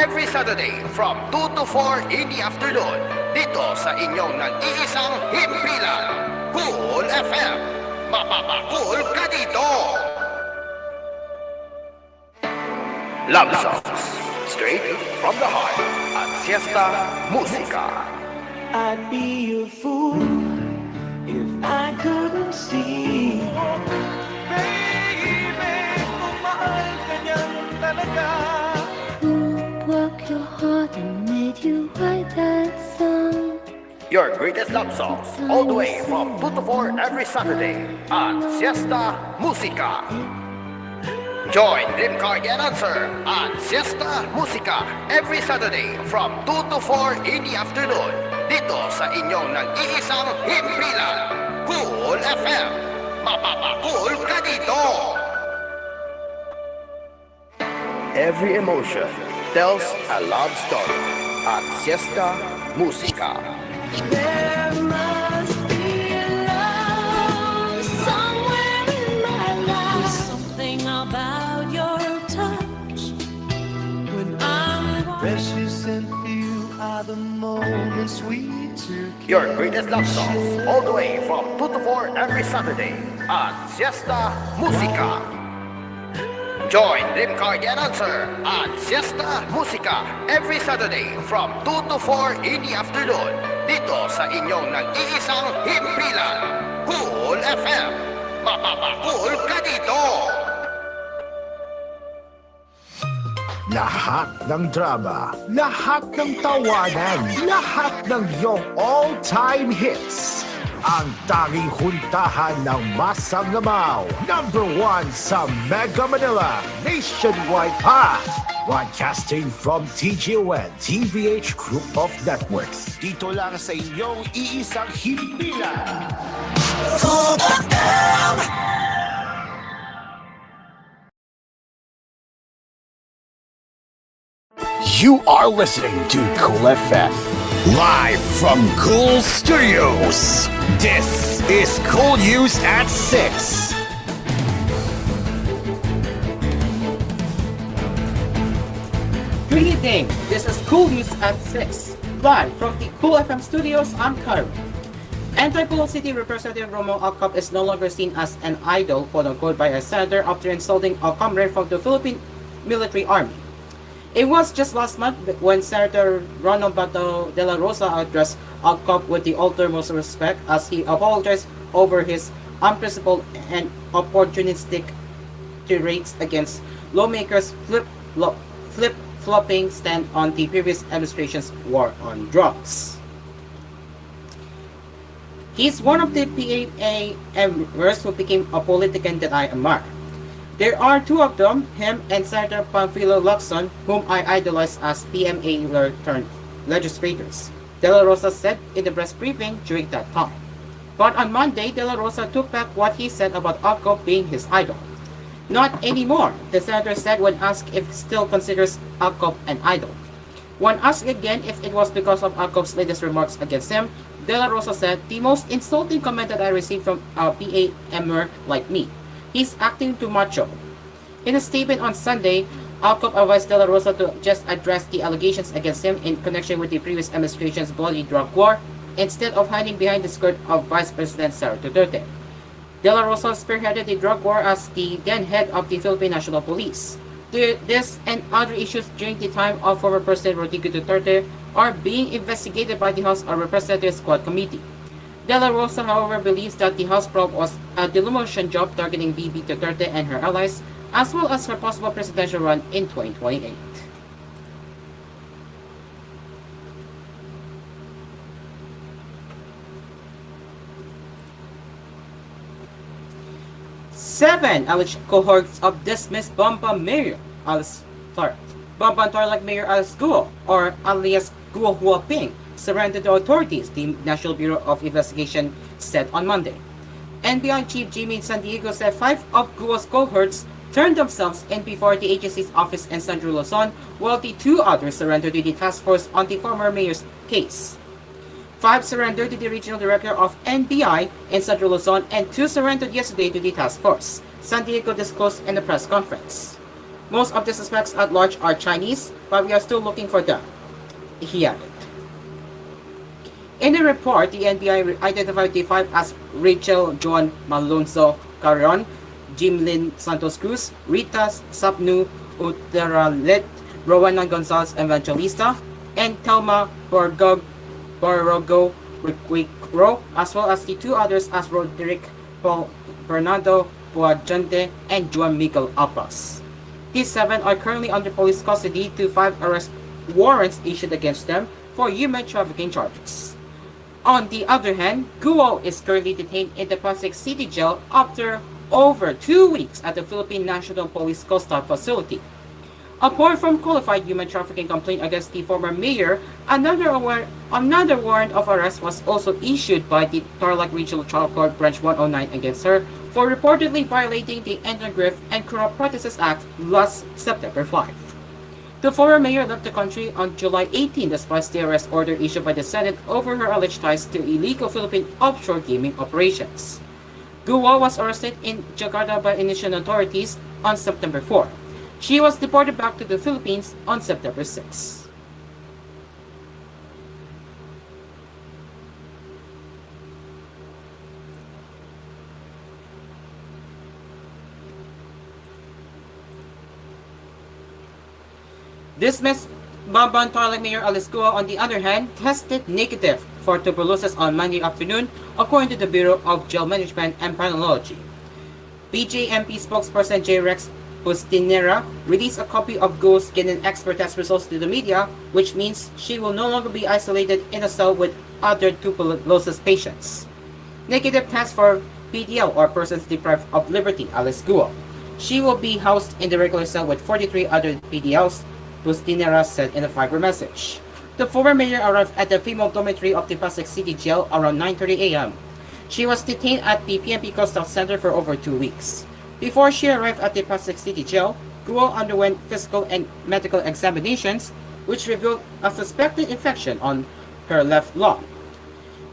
every Saturday from 2 to 4 in the afternoon dito sa inyong nag-iisang himpilan, Cool FM. Mapapakul ka dito! Love songs, straight from the heart at Siesta Musika. I'd be a fool if I couldn't see. Baby, kung mahal ka niyan talaga. Who broke your heart and made you write that song? Your greatest love songs all the way from 2 to 4 every Saturday at Siesta Musika. Join Dream Car Get Answer at Siesta Musika every Saturday from 2 to 4 in the afternoon dito sa inyong nag-iisang himpilan, Cool FM. Mapapakul ka dito! Every emotion tells a love story at Siesta Musika. There must be love somewhere in my life. Something about your touch when I'm Precious and few are the moments we took. Your greatest love songs all the way from 2 to 4 every Saturday at Siesta Musika. Join Dream Car Get Answer at Siesta Musika every Saturday from 2 to 4 in the afternoon dito sa inyong nag-iisang himpilan, Cool FM. Mapapakul ka dito! Lahat ng drama, lahat ng tawanan, lahat ng iyong all-time hits. Ang tanging huntahan ng Masang Lamaw. Number 1 sa Mega Manila, nationwide pa. Broadcasting from TGON, TVH Group of Networks. Dito lang sa inyong iisang himpilan. You are listening to Cool FM. Live from Cool Studios. This is koolNews at 6. Good evening, this is koolNews at 6. Live from the Cool FM studios, I'm Cairo. Antipolo City Representative Romo Alcop is no longer seen as an idol, quote-unquote, by a senator after insulting a comrade from the Philippine Military Army. It was just last month when Senator Ronald Bato de la Rosa addressed Alcop with the utmost respect as he apologized over his unprincipled and opportunistic tirades against lawmakers' flip-flopping stand on the previous administration's war on drugs. He's one of the PAA members who became a politician that I admire. There are two of them, him and Senator Pamphilo Lacson, whom I idolize as PMA turned legislators, De La Rosa said in the press briefing during that time. But on Monday, De La Rosa took back what he said about Alcop being his idol. Not anymore, the senator said when asked if he still considers Alcop an idol. When asked again if it was because of Alcop's latest remarks against him, De La Rosa said, "The most insulting comment that I received from a PAMer like me. He's acting too macho." In a statement on Sunday, Alcop advised De La Rosa to just address the allegations against him in connection with the previous administration's bloody drug war, instead of hiding behind the skirt of Vice President Sara Duterte. De La Rosa spearheaded the drug war as the then head of the Philippine National Police. This and other issues during the time of former President Rodrigo Duterte are being investigated by the House of Representatives Squad Committee. De La Rosa, however, believes that the House probe was a delusion job targeting VP Duterte and her allies, as well as her possible presidential run in 2028. Seven alleged cohorts of dismissed Bamba Mayor Bamban Tarlac Mayor Alice Guo, or alias Guo Huaping, surrendered to authorities, the National Bureau of Investigation said on Monday. NBI Chief Jimmy San Diego said 5 of Guo's cohorts turned themselves in before the agency's office in Central Luzon, while the 2 others surrendered to the task force on the former mayor's case. 5 surrendered to the regional director of NBI in Central Luzon, and 2 surrendered yesterday to the task force, San Diego disclosed in a press conference. Most of the suspects at large are Chinese, but we are still looking for them, he added. In the report, the NBI identified the five as Rachel Joan Malonzo Carrion, Jimlyn Santos Cruz, Rita Sapnu Uteralet, Rowena Gonzalez Evangelista, and Telma Borogo Riquicro, as well as the two others as Roderick Paul Bernardo Boagente and Juan Miguel Apas. These seven are currently under police custody to 5 arrest warrants issued against them for human trafficking charges. On the other hand, Guo is currently detained in the Pasig City Jail after over 2 weeks at the Philippine National Police Coastal Facility. Apart from qualified human trafficking complaint against the former mayor, another warrant of arrest was also issued by the Tarlac Regional Trial Court Branch 109 against her for reportedly violating the Anti-Graft and Corrupt Practices Act last September 5. The former mayor left the country on July 18 despite the arrest order issued by the Senate over her alleged ties to illegal Philippine offshore gaming operations. Guo was arrested in Jakarta by Indonesian authorities on September 4. She was deported back to the Philippines on September 6. Dismissed Bamban Tarlac Mayor Alice Guo, on the other hand, tested negative for tuberculosis on Monday afternoon, according to the Bureau of Jail Management and Pathology. BJMP spokesperson J. Rex Bustinera released a copy of Guo's Guinan expert test results to the media, which means she will no longer be isolated in a cell with other tuberculosis patients. Negative test for PDL, or persons deprived of liberty, Alice Guo. She will be housed in the regular cell with 43 other PDLs, Bustinera said in a Fiverr message. The former mayor arrived at the female dormitory of the Pasig City Jail around 9:30 a.m. She was detained at the PNP Coastal Center for over 2 weeks. Before she arrived at the Pasig City Jail, Guo underwent physical and medical examinations, which revealed a suspected infection on her left lung.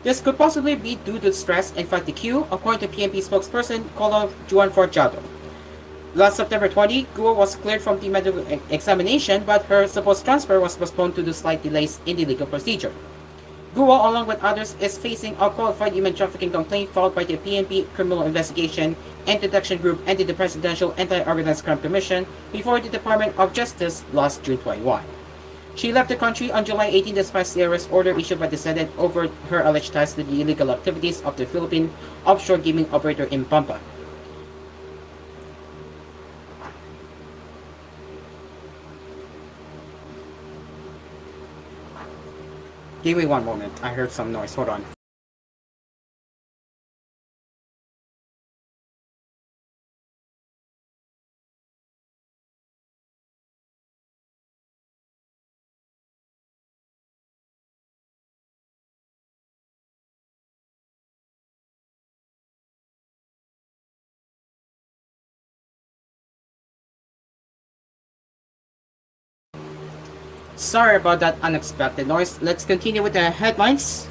This could possibly be due to stress and fatigue, according to PNP spokesperson Colonel Juan Forjado. Last September 20, Guo was cleared from the medical examination, but her supposed transfer was postponed due to slight delays in the legal procedure. Guo, along with others, is facing a qualified human trafficking complaint filed by the PNP Criminal Investigation and Detection Group and the Presidential Anti-Organized Crime Commission before the Department of Justice last June 21. She left the country on July 18 despite the arrest order issued by the Senate over her alleged ties to the illegal activities of the Philippine offshore gaming operator in Pampa. Give me one moment. I heard some noise. Hold on. Sorry about that unexpected noise. Let's continue with the headlines.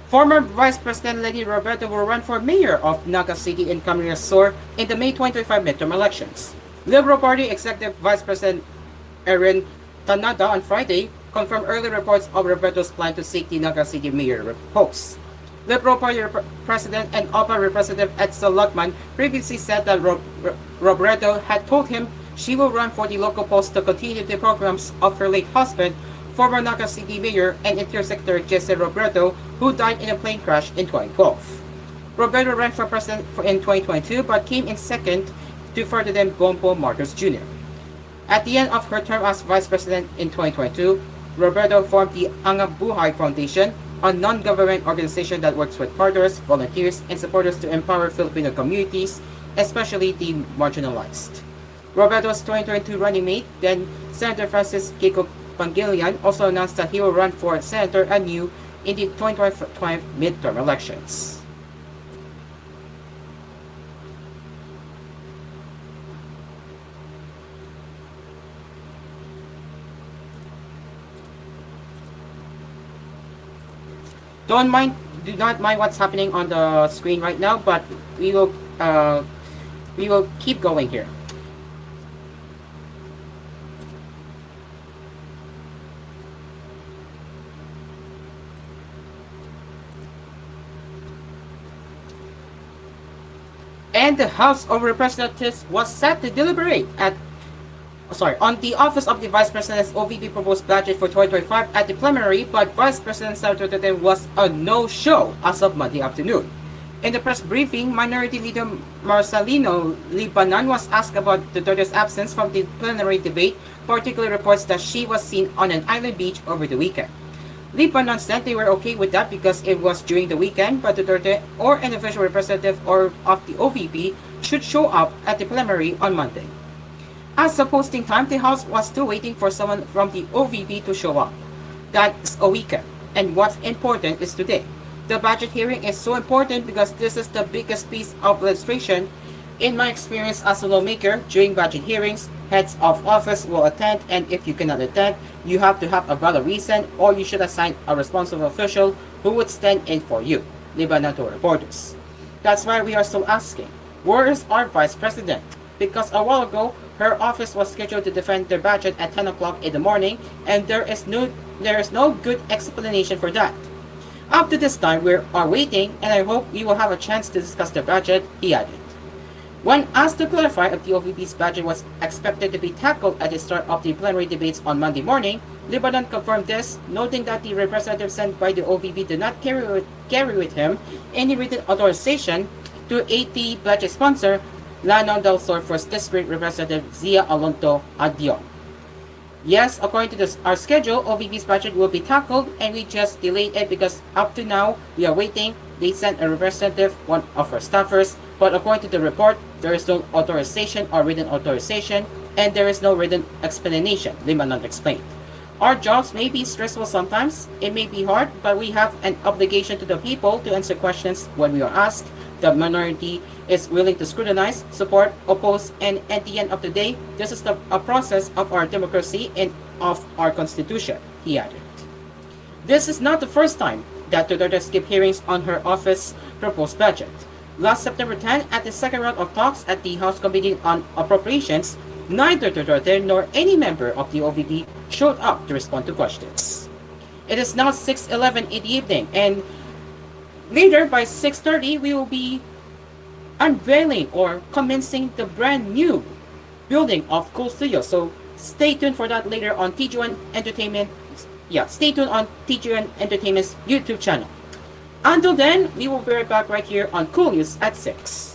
Former Vice President Leni Robredo will run for mayor of Naga City in Camarines Sur in the May 2025 midterm elections. Liberal Party Executive Vice President Erin Tanada on Friday confirmed early reports of Robredo's plan to seek the Naga City mayor post. Liberal Party President and OPA Representative Edsel Lugman previously said that Robredo had told him she will run for the local post to continue the programs of her late husband, former Naga City Mayor and Interior Secretary Jesse Robredo, who died in a plane crash in 2012. Robredo ran for president in 2022 but came in second to Ferdinand Bombo Marcos Jr. At the end of her term as vice president in 2022, Robredo formed the Angap Buhay Foundation, a non-government organization that works with partners, volunteers, and supporters to empower Filipino communities, especially the marginalized. Robredo's 2022 running mate, then Senator Francis Kiko Pangilinan, also announced that he will run for senator anew in the 2025 midterm elections. Do not mind what's happening on the screen right now, but we will we will keep going here. And the House of Representatives was set to deliberate on the Office of the Vice President's OVP proposed budget for 2025 at the plenary, but Vice President Sara Duterte was a no-show as of Monday afternoon. In the press briefing, Minority Leader Marcelino Libanon was asked about Duterte's absence from the plenary debate, particularly reports that she was seen on an island beach over the weekend. Libanon said they were okay with that because it was during the weekend, but Duterte or an official representative of the OVP should show up at the plenary on Monday. As of posting time, the House was still waiting for someone from the OVP to show up. That's a weekend, and what's important is today. The budget hearing is so important because this is the biggest piece of legislation. In my experience as a lawmaker, during budget hearings, heads of office will attend, and if you cannot attend, you have to have a valid reason, or you should assign a responsible official who would stand in for you, Lebanon to reporters. That's why we are still asking, where is our Vice President? Because a while ago, her office was scheduled to defend their budget at 10 o'clock in the morning, and there is no good explanation for that. Up to this time, we are waiting, and I hope we will have a chance to discuss the budget, he added. When asked to clarify if the OVP's budget was expected to be tackled at the start of the plenary debates on Monday morning, Lebanon confirmed this, noting that the representative sent by the OVP did not carry with him any written authorization to aid the budget sponsor, Lanao del Sur First District Representative Zia Alonto Adio. Yes, according to our schedule, OVP's budget will be tackled, and we just delayed it because up to now, we are waiting. They sent a representative, one of our staffers, but according to the report, there is no authorization or written authorization, and there is no written explanation, Limanon explained. Our jobs may be stressful sometimes, it may be hard, but we have an obligation to the people to answer questions when we are asked. The minority is willing to scrutinize, support, oppose, and at the end of the day, this is a process of our democracy and of our constitution, he added. This is not the first time that Duterte skipped hearings on her office proposed budget. Last September 10, at the second round of talks at the House Committee on Appropriations, neither Duterte nor any member of the OVP showed up to respond to questions. It is now 6:11 in the evening, and later by 6:30 we will be unveiling or commencing the brand new building of Cool Studios. So stay tuned for that later on TGON Entertainment. Yeah, stay tuned on TGON Entertainment's YouTube channel. Until then, we will be right back right here on Cool News at 6.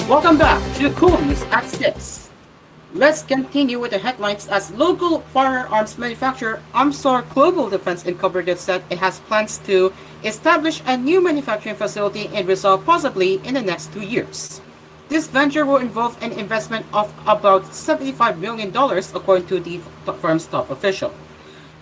Welcome back to koolNews at 6. Let's continue with the headlines as local firearms manufacturer Armsor Global Defense Incorporated said it has plans to establish a new manufacturing facility in Rizal possibly in the next 2 years. This venture will involve an investment of about $75 million according to the firm's top official.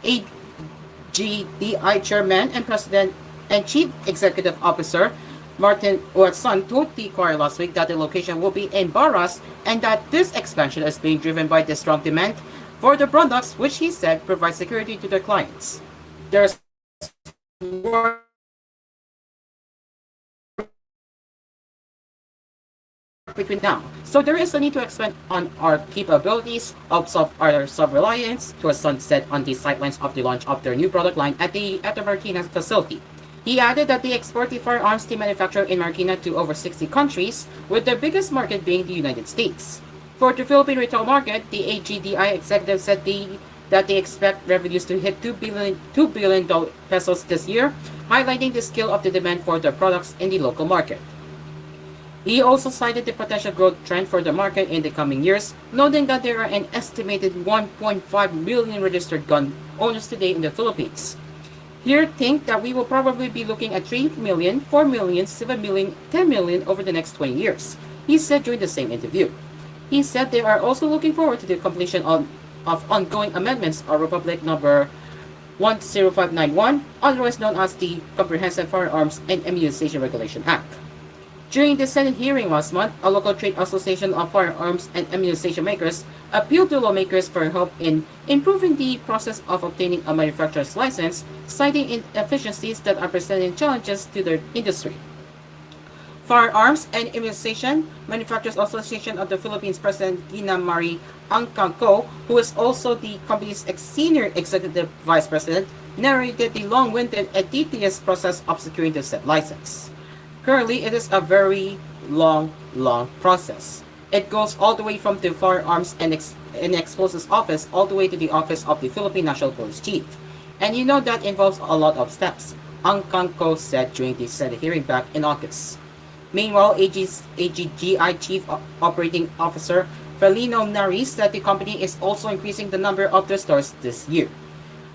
AGDI Chairman and President and Chief Executive Officer Martin Watson told the choir last week that the location will be in Barras and that this expansion is being driven by the strong demand for the products, which he said provide security to their clients. There's work between now. So there is a need to expand on our capabilities of our self-reliance, Watson said on the sidelines of the launch of their new product line at the Marikina facility. He added that they export the firearms they manufacture in Marikina to over 60 countries, with the biggest market being the United States. For the Philippine retail market, the AGDI executive said that they expect revenues to hit $2 billion pesos this year, highlighting the scale of the demand for their products in the local market. He also cited the potential growth trend for the market in the coming years, noting that there are an estimated 1.5 million registered gun owners today in the Philippines. Here think that we will probably be looking at 3 million, 4 million, 7 million, 10 million over the next 20 years, he said during the same interview. He said they are also looking forward to the completion of ongoing amendments of Republic Number 10591, otherwise known as the Comprehensive Firearms and Immunization Regulation Act. During the Senate hearing last month, a local trade association of firearms and ammunition makers appealed to lawmakers for help in improving the process of obtaining a manufacturer's license, citing inefficiencies that are presenting challenges to their industry. Firearms and Immunization Manufacturers Association of the Philippines President Dina Marie Angkangko, who is also the company's senior executive vice president, narrated the long-winded and tedious process of securing the said license. Currently, it is a very long process. It goes all the way from the Firearms and Explosives Office all the way to the Office of the Philippine National Police Chief. And you know that involves a lot of steps, Angkangko said during the Senate hearing back in August. Meanwhile, AGGI Chief Operating Officer Felino Naris said the company is also increasing the number of their stores this year.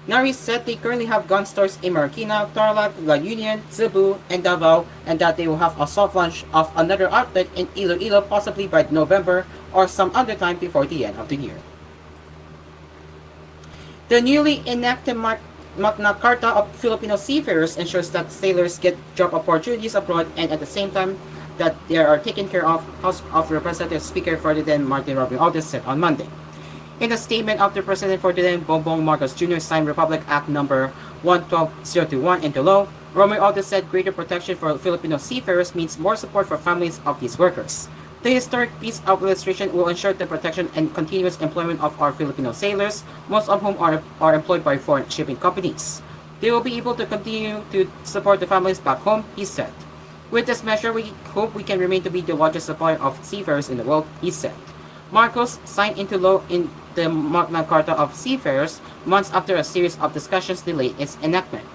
Naris said they currently have gun stores in Marikina, Tarlac, La Union, Cebu, and Davao, and that they will have a soft launch of another outlet in Iloilo possibly by November or some other time before the end of the year. The newly enacted Magna Carta of Filipino seafarers ensures that sailors get job opportunities abroad and at the same time that they are taken care of, House of Representatives Speaker Ferdinand Martin Romualdez said on Monday. In a statement after President Ferdinand Bongbong Marcos Jr. signed Republic Act No. 112021 into law, Romualdez said greater protection for Filipino seafarers means more support for families of these workers. The historic piece of legislation will ensure the protection and continuous employment of our Filipino sailors, most of whom are employed by foreign shipping companies. They will be able to continue to support the families back home, he said. With this measure, we hope we can remain to be the largest supplier of seafarers in the world, he said. Marcos signed into law in the Magna Carta of Seafarers months after a series of discussions delayed its enactment.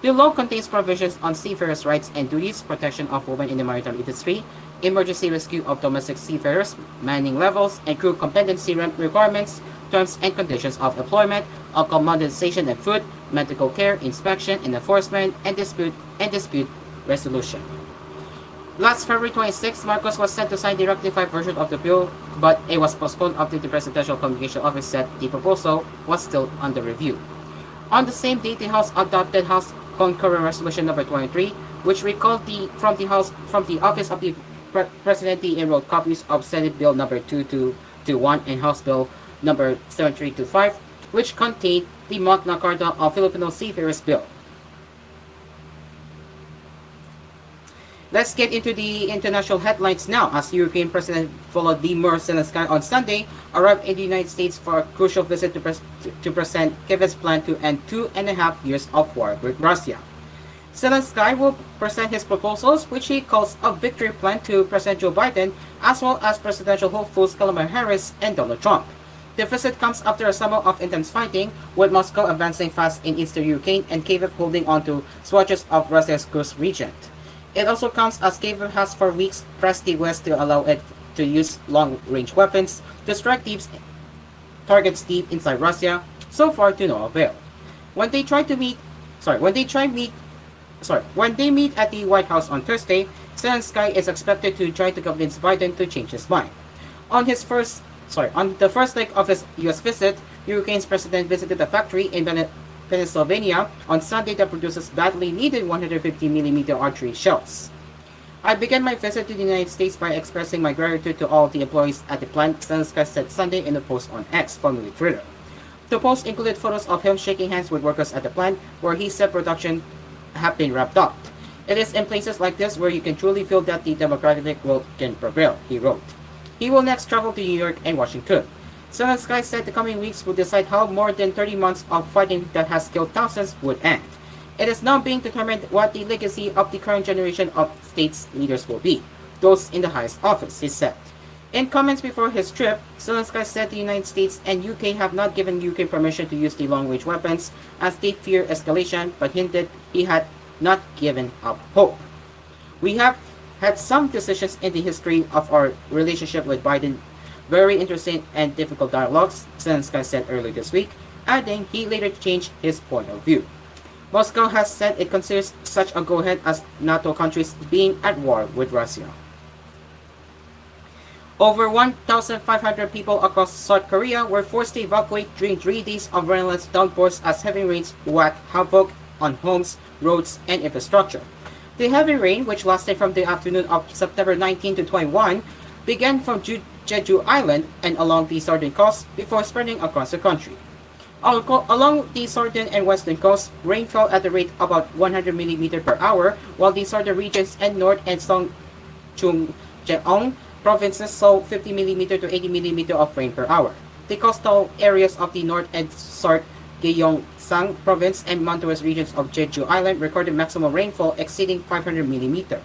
The law contains provisions on seafarers' rights and duties, protection of women in the maritime industry, emergency rescue of domestic seafarers, manning levels, and crew competency requirements, terms and conditions of employment, accommodation and food, medical care, inspection and enforcement, and dispute resolution. Last February 26, Marcos was sent to sign the rectified version of the bill, but it was postponed after the Presidential Communication Office said the proposal was still under review. On the same date, the House adopted House Concurrent Resolution No. 23, which recalled from the Office of the President the enrolled copies of Senate Bill No. 2221 and House Bill No. 7325, which contained the Magna Carta of Filipino Seafarers Bill. Let's get into the international headlines now, as European President Volodymyr Zelensky on Sunday arrived in the United States for a crucial visit to present Kyiv's plan to end 2.5 years of war with Russia. Zelensky will present his proposals, which he calls a victory plan, to President Joe Biden, as well as presidential hopefuls Kamala Harris and Donald Trump. The visit comes after a summer of intense fighting, with Moscow advancing fast in eastern Ukraine and Kyiv holding on to swatches of Russia's Kursk region. It also comes as Kyiv has for weeks pressed the West to allow it to use long-range weapons to strike targets deep inside Russia, so far to no avail. When they meet at the White House on Thursday, Zelensky is expected to try to convince Biden to change his mind. On the first leg of his U.S. visit, Ukraine's president visited a factory in Pennsylvania on Sunday that produces badly needed 150mm artillery shells. I began my visit to the United States by expressing my gratitude to all the employees at the plant, Zelensky said Sunday in a post on X, formerly Twitter. The post included photos of him shaking hands with workers at the plant, where he said production have been wrapped up. It is in places like this where you can truly feel that the democratic will can prevail, he wrote. He will next travel to New York and Washington. Zelensky said the coming weeks will decide how more than 30 months of fighting that has killed thousands would end. It is now being determined what the legacy of the current generation of states leaders will be, those in the highest office, he said. In comments before his trip, Zelensky said the United States and UK have not given Ukraine permission to use the long-range weapons as they fear escalation, but hinted he had not given up hope. We have had some decisions in the history of our relationship with Biden, very interesting and difficult dialogues, Zelensky said earlier this week, adding he later changed his point of view. Moscow has said it considers such a go-ahead as NATO countries being at war with Russia. Over 1,500 people across South Korea were forced to evacuate during 3 days of relentless downpours as heavy rains wreaked havoc on homes, roads, and infrastructure. The heavy rain, which lasted from the afternoon of September 19 to 21, began from Jeju Island and along the southern coast before spreading across the country. Along the southern and western coast, rain fell at the rate of about 100mm per hour, while the southern regions and north and Jeong provinces saw 50mm to 80mm of rain per hour. The coastal areas of the north and south Gyeongsang province and mountainous regions of Jeju Island recorded maximum rainfall exceeding 500mm.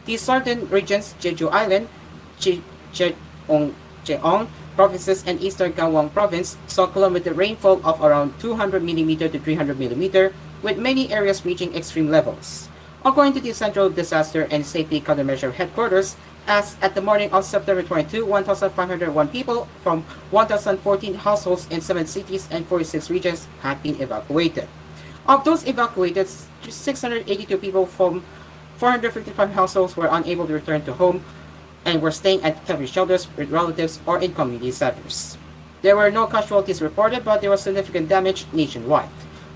The southern regions, Jeju Island, Jeong provinces and eastern Gangwon province saw cumulative rainfall of around 200mm to 300mm, with many areas reaching extreme levels. According to the Central Disaster and Safety Countermeasure Headquarters, as at the morning of September 22, 1,501 people from 1,014 households in 7 cities and 46 regions had been evacuated. Of those evacuated, 682 people from 455 households were unable to return to home and were staying at temporary shelters with relatives or in community centers. There were no casualties reported, but there was significant damage nationwide.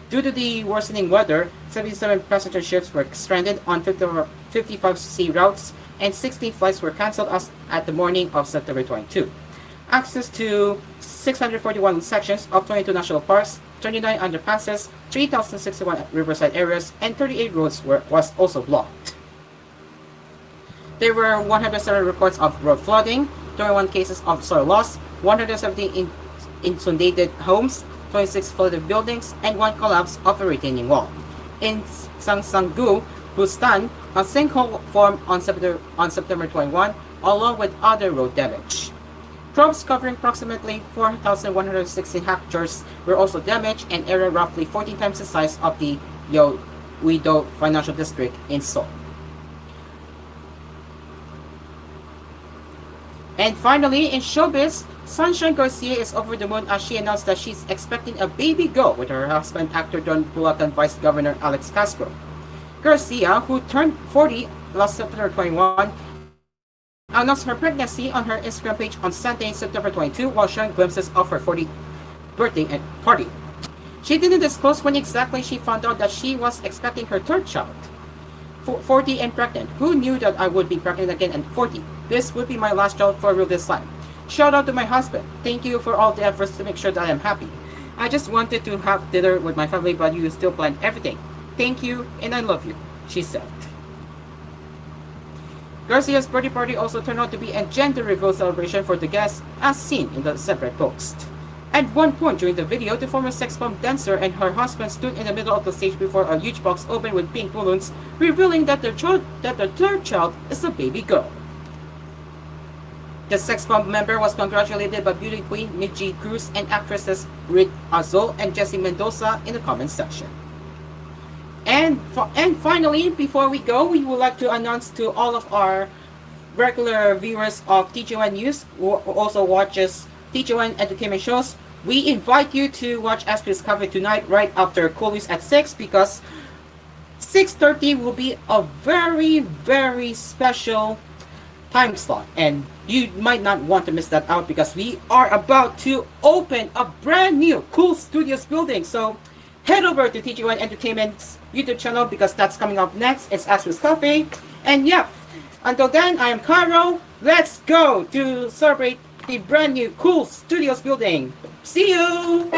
Due to the worsening weather, 77 passenger ships were stranded on 55 sea routes and 16 flights were cancelled as at the morning of September 22. Access to 641 sections of 22 national parks, 29 underpasses, 3,061 riverside areas, and 38 roads was also blocked. There were 107 reports of road flooding, 21 cases of soil loss, 170 inundated homes, 26 flooded buildings, and 1 collapse of a retaining wall. In Sangsanggu, Bustan, a sinkhole formed on September 21, along with other road damage. Crops covering approximately 4,116 hectares were also damaged, an area roughly 14 times the size of the Yeouido Financial District in Seoul. And finally, in showbiz, Sunshine Garcia is over the moon as she announced that she's expecting a baby girl with her husband, actor turned Bulacan Vice Governor Alex Castro. Garcia, who turned 40 last September 21, announced her pregnancy on her Instagram page on Sunday, September 22, while showing glimpses of her 40th birthday party. She didn't disclose when exactly she found out that she was expecting her third child. 40 and pregnant. Who knew that I would be pregnant again at 40? This would be my last child for real this time. Shout out to my husband. Thank you for all the efforts to make sure that I'm happy. I just wanted to have dinner with my family, but you still planned everything. Thank you, and I love you, she said. Garcia's birthday party also turned out to be a gender reveal celebration for the guests, as seen in the separate post. At one point during the video, the former sex bomb dancer and her husband stood in the middle of the stage before a huge box opened with pink balloons, revealing that their third child is a baby girl. The sex bomb member was congratulated by beauty queen Midji Cruz and actresses Rit Azul and Jessie Mendoza in the comment section. And finally, before we go, we would like to announce to all of our regular viewers of TGON News who also watches TGON entertainment shows, we invite you to watch us discover tonight right after koolNews at 6, because 6:30 will be a very, very special time slot, and you might not want to miss that out because we are about to open a brand new cool studios building. So head over to TGON Entertainment's YouTube channel because that's coming up next. It's As with Cafe. And yeah, until then, I am Caro. Let's go to celebrate the brand new cool studios building. See you!